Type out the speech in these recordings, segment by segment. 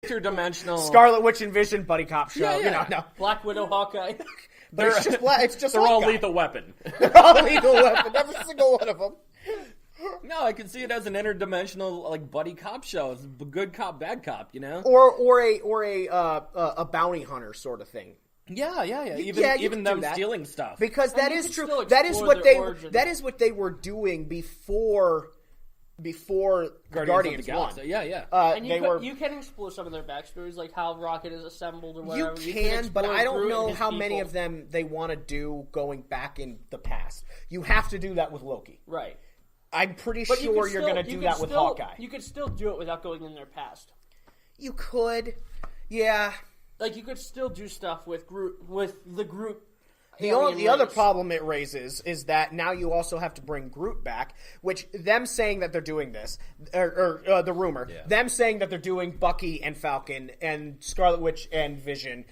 interdimensional Scarlet Witch and Vision buddy cop show. Yeah, yeah. You know, no. Black Widow, Hawkeye. But it's just they're all Hawkeye. Lethal Weapon. They're all Lethal Weapon. Every single one of them. No, I can see it as an interdimensional like buddy cop show. It's a good cop, bad cop, you know? Or a bounty hunter sort of thing. Yeah. You Even can them do that. stealing stuff. Because that you is can true. still That is explore what their origin. that is what they were doing before Guardians of the 1. Galaxy. Yeah. And They were. you can explore some of their backstories, like how Rocket is assembled or whatever. You can, but I don't Groot know and his how many people. of them they want to do going back in the past. You have to do that with Loki. Right. I'm pretty But sure you're going to do that with Hawkeye. You could still do it without going in their past. You could. Yeah. Like, you could still do stuff with the Groot. The other problem it raises is that now you also have to bring Groot back, which them saying that they're doing this, or the rumor, them saying that they're doing Bucky and Falcon and Scarlet Witch and Vision,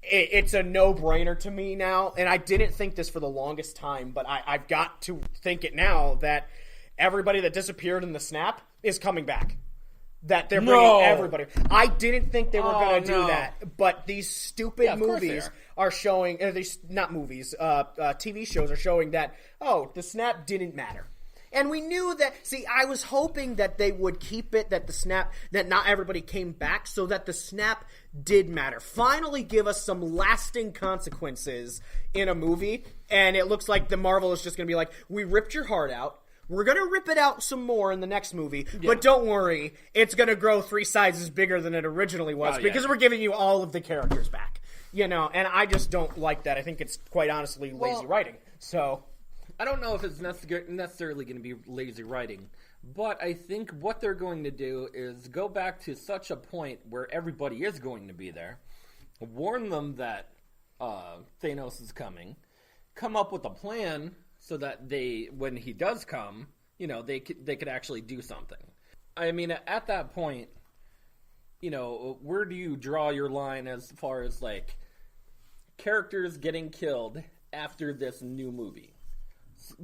it's a no-brainer to me now, and I didn't think this for the longest time, but I've got to think it now that everybody that disappeared in the snap is coming back. That they're bringing everybody. I didn't think they were going to do that, but these stupid movies are showing. These not movies. TV shows are showing that. Oh, the snap didn't matter, and we knew that. See, I was hoping that they would keep it that not everybody came back, so that the snap did matter. Finally, give us some lasting consequences in a movie, and it looks like the Marvel is just going to be like, we ripped your heart out. We're going to rip it out some more in the next movie, but don't worry, it's going to grow 3 sizes bigger than it originally was because we're giving you all of the characters back. You know, and I just don't like that. I think it's quite honestly lazy writing. So, I don't know if it's necessarily going to be lazy writing, but I think what they're going to do is go back to such a point where everybody is going to be there, warn them that Thanos is coming, come up with a plan so that when he does come, you know, they could actually do something. I mean, at that point, you know, where do you draw your line as far as like characters getting killed after this new movie?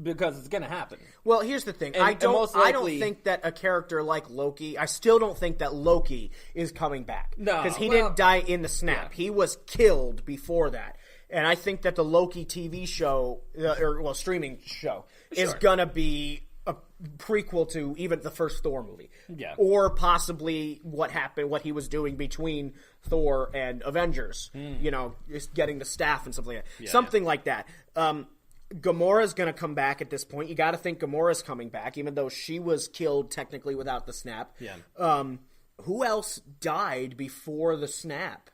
Because it's going to happen. Well, here's the thing. And I don't likely, think that a character like Loki. I still don't think that Loki is coming back. No, because he didn't die in the snap. Yeah. He was killed before that. And I think that the Loki TV show, streaming show, is gonna be a prequel to even the first Thor movie. Yeah. Or possibly what he was doing between Thor and Avengers. You know, just getting the staff and something like that. Yeah, something like that. Gamora's gonna come back at this point. You gotta think Gamora's coming back, even though she was killed technically without the snap. Yeah. Who else died before the snap?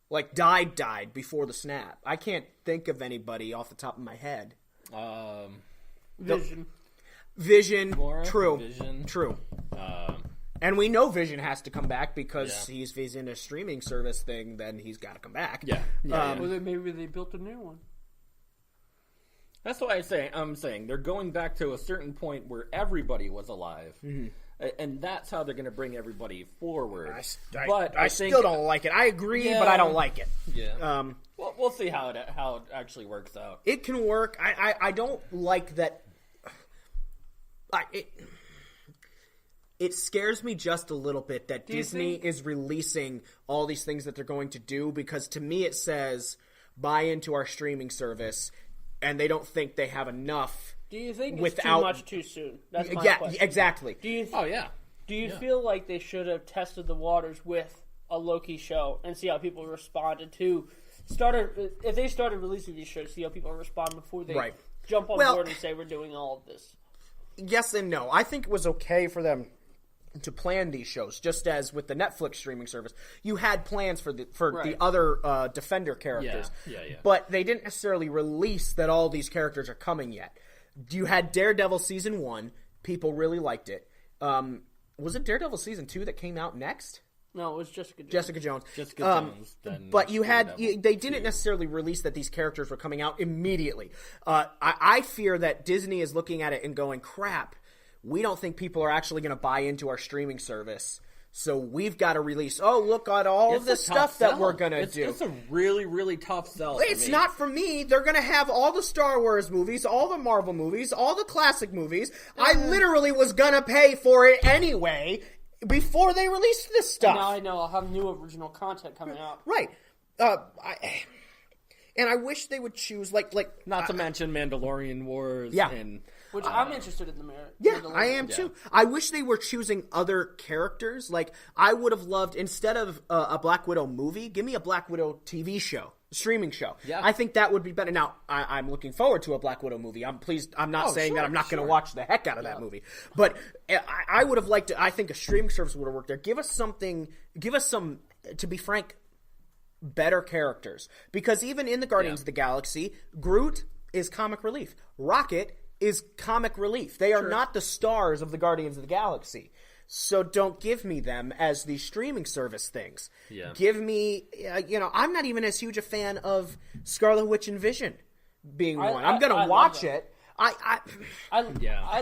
Like, died before the snap. I can't think of anybody off the top of my head. Vision. Gamora, True. Vision. True. And we know Vision has to come back because he's in a streaming service thing, then he's got to come back. Yeah. Well, then maybe they built a new one. That's why I'm saying they're going back to a certain point where everybody was alive. Mm-hmm. And that's how they're going to bring everybody forward. I still don't like it. I agree, but I don't like it. Yeah. Well, we'll see how it actually works out. It can work. I don't like that. It scares me just a little bit that Disney is releasing all these things that they're going to do, because to me it says buy into our streaming service, and they don't think they have enough. Do you think it's too much too soon? That's my question. Exactly. Do you feel like they should have tested the waters with a Loki show and see how people responded to if they started releasing these shows, see how people respond before they jump on board and say we're doing all of this? Yes and no. I think it was okay for them to plan these shows, just as with the Netflix streaming service, you had plans for the other Defender characters. Yeah. But they didn't necessarily release that all these characters are coming yet. You had Daredevil Season 1. People really liked it. Was it Daredevil Season 2 that came out next? No, it was Jessica Jones. Jessica Jones. But they didn't necessarily release that these characters were coming out immediately. I fear that Disney is looking at it and going, crap, we don't think people are actually going to buy into our streaming service. So we've got to release, look at all of this stuff that we're going to do. It's a really, really tough sell. It's not for me. They're going to have all the Star Wars movies, all the Marvel movies, all the classic movies. I literally was going to pay for it anyway. before they released this stuff. And now I know I'll have new original content coming out. Right. And I wish they would choose not to mention Mandalorian Wars. Yeah. Which I'm interested in the merit. Yeah, I am too. I wish they were choosing other characters. Like, I would have loved, instead of a Black Widow movie, give me a Black Widow TV show, streaming show. Yeah. I think that would be better. Now, I'm looking forward to a Black Widow movie. I'm not saying that I'm not going to watch the heck out of that movie. But I would have liked to, I think a streaming service would have worked there. Give us some, to be frank, better characters. Because even in the Guardians of the Galaxy, Groot is comic relief. Rocket is comic relief. They are not the stars of the Guardians of the Galaxy. So don't give me them as the streaming service things. Yeah. Give me, I'm not even as huge a fan of Scarlet Witch and Vision being one. I'm going to watch it. I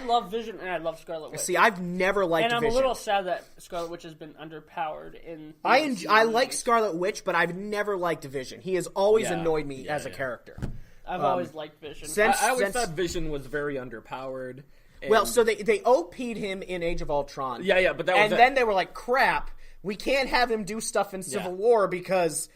love Vision and I love Scarlet Witch. See, I've never liked Vision. And I'm a little sad that Scarlet Witch has been underpowered in. I like Scarlet Witch, but I've never liked Vision. He has always annoyed me as a character. I've always liked Vision. I always thought Vision was very underpowered. Well, so they OP'd him in Age of Ultron. Yeah, but that was then they were like, crap, we can't have him do stuff in Civil War because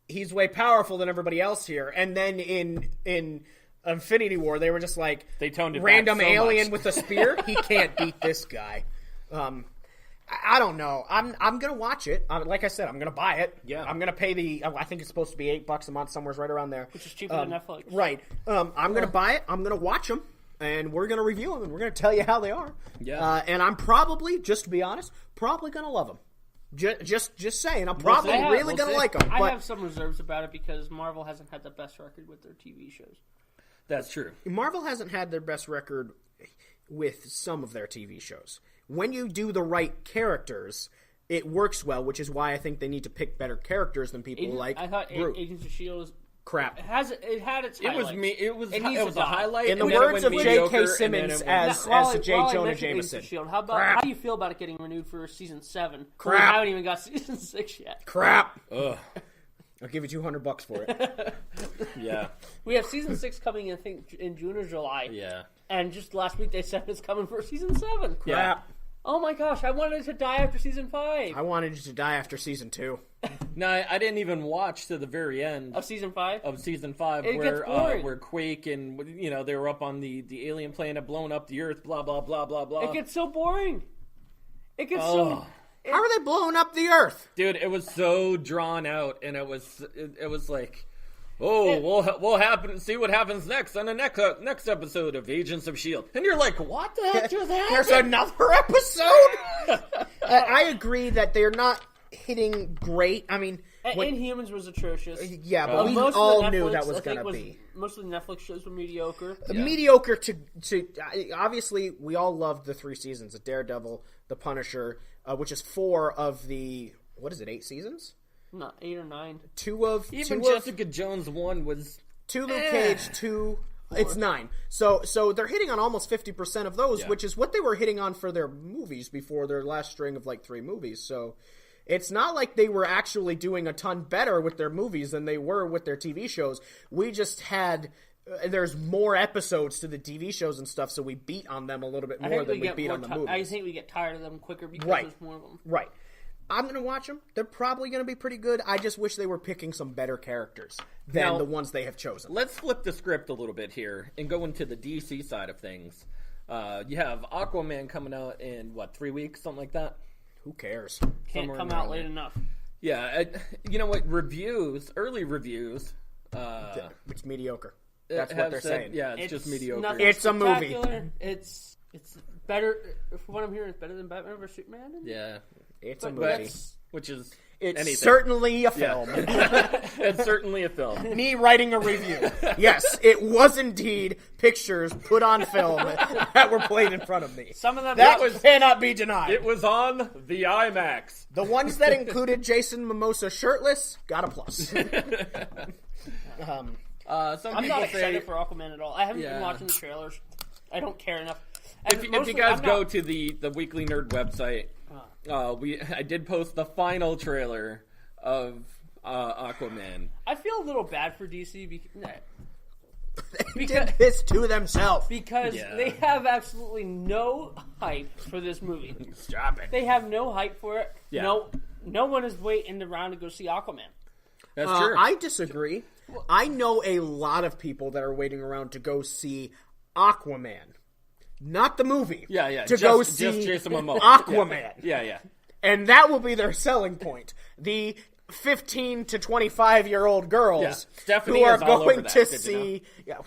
he's way powerful than everybody else here. And then in Infinity War, they were just like, they toned it random back so alien much. with a spear? He can't beat this guy. I don't know. I'm going to watch it. Like I said, I'm going to buy it. Yeah. I'm going to pay I think it's supposed to be $8 a month, somewhere right around there. Which is cheaper than Netflix. Right. I'm going to buy it. I'm going to watch them. And we're going to review them, and we're going to tell you how they are. Yeah. And I'm probably, just to be honest, probably going to love them. Just saying. I'm probably really going to like them. I have some reserves about it because Marvel hasn't had the best record with their TV shows. That's true. Marvel hasn't had their best record with some of their TV shows. When you do the right characters, it works well, which is why I think they need to pick better characters than people like I thought Groot. Agents of S.H.I.E.L.D. is crap. It had its highlights. It was a highlight. In the words of J.K. Simmons as J. Jonah Jameson. How do you feel about it getting renewed for season 7? Crap. We haven't even got season 6 yet. Crap. Ugh. I'll give you $200 for it. Yeah. We have season 6 coming, I think, in June or July. Yeah. And just last week they said it's coming for season 7. Crap. Yeah. Oh my gosh, I wanted it to die after season 5. I wanted it to die after season 2. No, I didn't even watch to the very end Of season 5? Of season 5, It gets boring. where Quake and they were up on the alien planet, blowing up the Earth, blah blah blah blah blah. It gets so boring. It gets so. How are they blowing up the Earth? Dude, it was so drawn out, and it was like, we'll see what happens next on the next episode of Agents of S.H.I.E.L.D. And you're like, what the heck just happened? There's another episode? I agree that they're not hitting great. I mean, Inhumans was atrocious. Yeah, but we all knew that was going to be. Most of the Netflix shows were mediocre. Mediocre to obviously, we all loved the 3 seasons of Daredevil, The Punisher, which is 4 of the, 8 seasons? No, 8 or 9. Even Jessica Jones 1 was 2 Luke Cage, 2. It's 9. So they're hitting on almost 50% of those, which is what they were hitting on for their movies before their last string of 3 movies. So it's not like they were actually doing a ton better with their movies than they were with their TV shows. We just had there's more episodes to the TV shows and stuff, so we beat on them a little bit more than we beat on the movies. I think we get tired of them quicker because there's more of them. Right. I'm going to watch them. They're probably going to be pretty good. I just wish they were picking some better characters than the ones they have chosen. Let's flip the script a little bit here and go into the DC side of things. You have Aquaman coming out in, 3 weeks? Something like that? Who cares? Can't come out late enough. Yeah. You know what? Early reviews. It's mediocre. That's what they're saying. Yeah, it's just mediocre. It's a movie. It's better. From what I'm hearing, it's better than Batman vs Superman. Yeah. It's a movie. Which is It's certainly a film. It's certainly a film. Me writing a review. Yes, it was indeed pictures put on film that were played in front of me. Some of them cannot be denied. It was on the IMAX. The ones that included Jason Momoa shirtless got a plus. I'm not excited for Aquaman at all. I haven't been watching the trailers. I don't care enough. If you guys go to the Weekly Nerd website, I did post the final trailer of Aquaman. I feel a little bad for DC because They did this to themselves. Because they have absolutely no hype for this movie. Stop it. They have no hype for it. Yeah. No one is waiting around to go see Aquaman. That's true. I disagree. I know a lot of people that are waiting around to go see Aquaman. Not the movie. Yeah. To go see just Jason Momoa. Aquaman. Yeah. And that will be their selling point. The 15 to 25-year-old girls who are going to see... Yeah,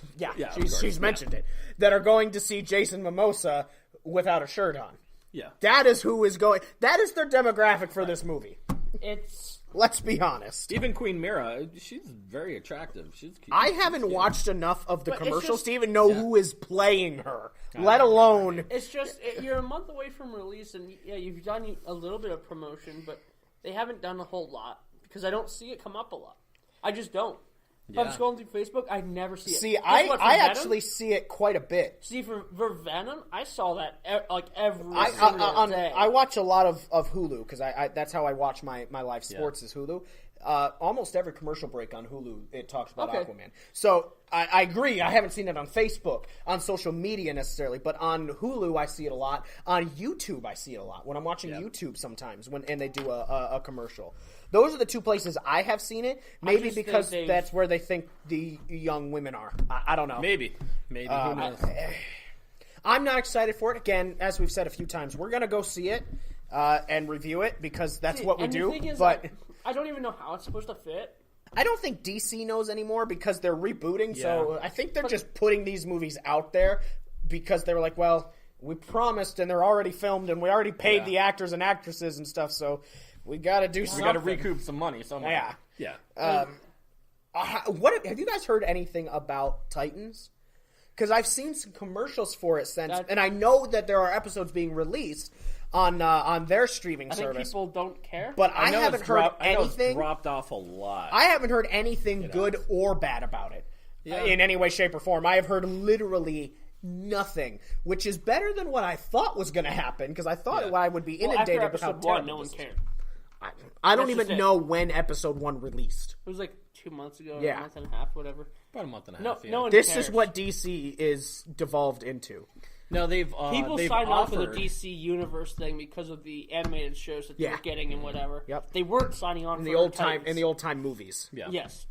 she's mentioned it. That are going to see Jason Momoa without a shirt on. Yeah. That is who is going... That is their demographic for this movie. It's... Let's be honest. Even Queen Mira, she's very attractive. She's cute. I haven't watched enough of the commercials to even know who is playing her, let alone... It's just, you're a month away from release, and you've done a little bit of promotion, but they haven't done a whole lot, because I don't see it come up a lot. I just don't. If I'm scrolling through Facebook, I never see it. See, I actually see it quite a bit. See, for Venom, I saw that every single day. I watch a lot of Hulu, because that's how I watch my live sports is Hulu. Almost every commercial break on Hulu, it talks about Aquaman. So I agree. I haven't seen it on Facebook, on social media necessarily, but on Hulu I see it a lot. On YouTube I see it a lot when I'm watching YouTube sometimes and they do a commercial. Those are the two places I have seen it. Maybe because that's where they think the young women are. I don't know. Maybe. Who knows? I'm not excited for it. Again, as we've said a few times, we're going to go see it and review it because that's what we do. But I don't even know how it's supposed to fit. I don't think DC knows anymore because they're rebooting. So I think they're just putting these movies out there because they were like, well, we promised and they're already filmed and we already paid the actors and actresses and stuff. So we got to do something. We got to recoup some money somewhere. Yeah. What have you guys heard anything about Titans? Because I've seen some commercials for it since, and I know that there are episodes being released on their streaming service. I think people don't care. But I haven't heard anything. It's dropped off a lot. I haven't heard anything good or bad about it in any way, shape, or form. I have heard literally nothing, which is better than what I thought was going to happen because I thought I would be inundated with how terrible no one cared. I don't even know when episode 1 released. It was like 2 months ago, or a month and a half, whatever. About a month and a half. No one This cares. is what DC is devolved into. No, they've people they've signed offered... on for the DC Universe thing because of the animated shows that they were getting and whatever. Yep. They weren't signing on in for the old Titans. time in the old time movies. Yeah. Yes.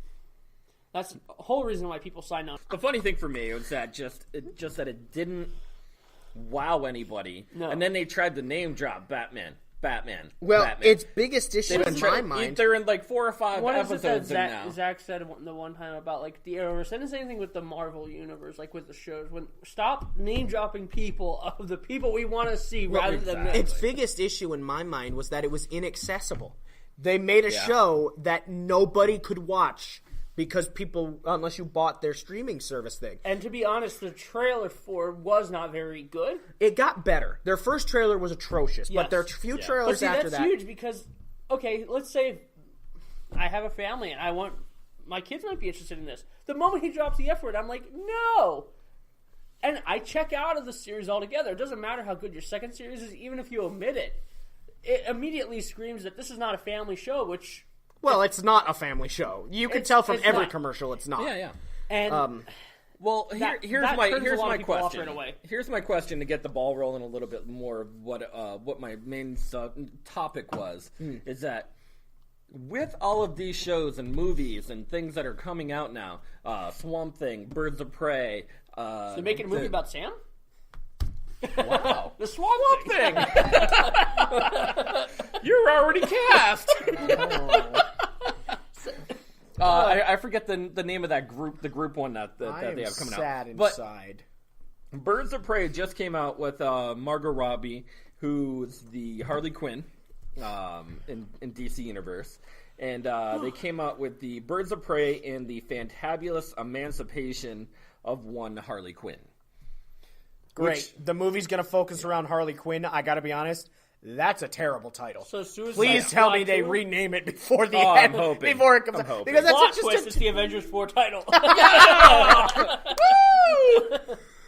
That's the whole reason why people signed on. The funny thing for me was that just that it didn't wow anybody, and then they tried to name drop Batman. Well, its biggest issue in my mind... They're in like 4 or 5 what episodes that now. Zach said the one time about like the Arrowverse, and the same thing with the Marvel Universe, like with the shows. Stop name dropping people of the people we want to see rather than its biggest issue in my mind was that it was inaccessible. They made a show that nobody could watch because people, unless you bought their streaming service thing. And to be honest, the trailer for it was not very good. It got better. Their first trailer was atrocious, but their few trailers after that's huge because, okay, let's say I have a family and I want my kids might be interested in this. The moment he drops the F word, I'm like, no. And I check out of the series altogether. It doesn't matter how good your second series is, even if you omit it. It immediately screams that this is not a family show, which... Well, it's not a family show. You can tell from every commercial it's not. Yeah. And well, here's my question. Right away. Here's my question to get the ball rolling a little bit more of what my main topic was is that with all of these shows and movies and things that are coming out now, Swamp Thing, Birds of Prey, they're making a movie about Sam? Wow. The Swamp Thing. You're already cast. I forget the name of that group, the group one that they have coming out. Sad inside. But Birds of Prey just came out with Margot Robbie, who's the Harley Quinn in DC Universe. And they came out with the Birds of Prey and the Fantabulous Emancipation of One Harley Quinn. Great. The movie's going to focus around Harley Quinn. I got to be honest. That's a terrible title. So please tell me they rename it before the end. I'm hoping. Before it comes out. Because that's it's the Avengers 4 title.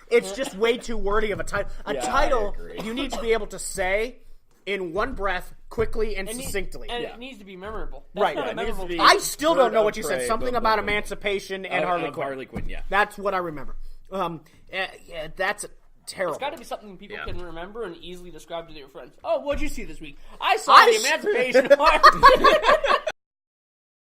It's just way too wordy of a title. A title you need to be able to say in one breath, quickly and succinctly. And it needs to be memorable. That's not a memorable I still don't know what you said. Something about emancipation and Harley Quinn. Harley Quinn, yeah. That's what I remember. That's terrible. It's got to be something people can remember and easily describe to their friends. Oh, what'd you see this week? I saw the Emancipation Arc.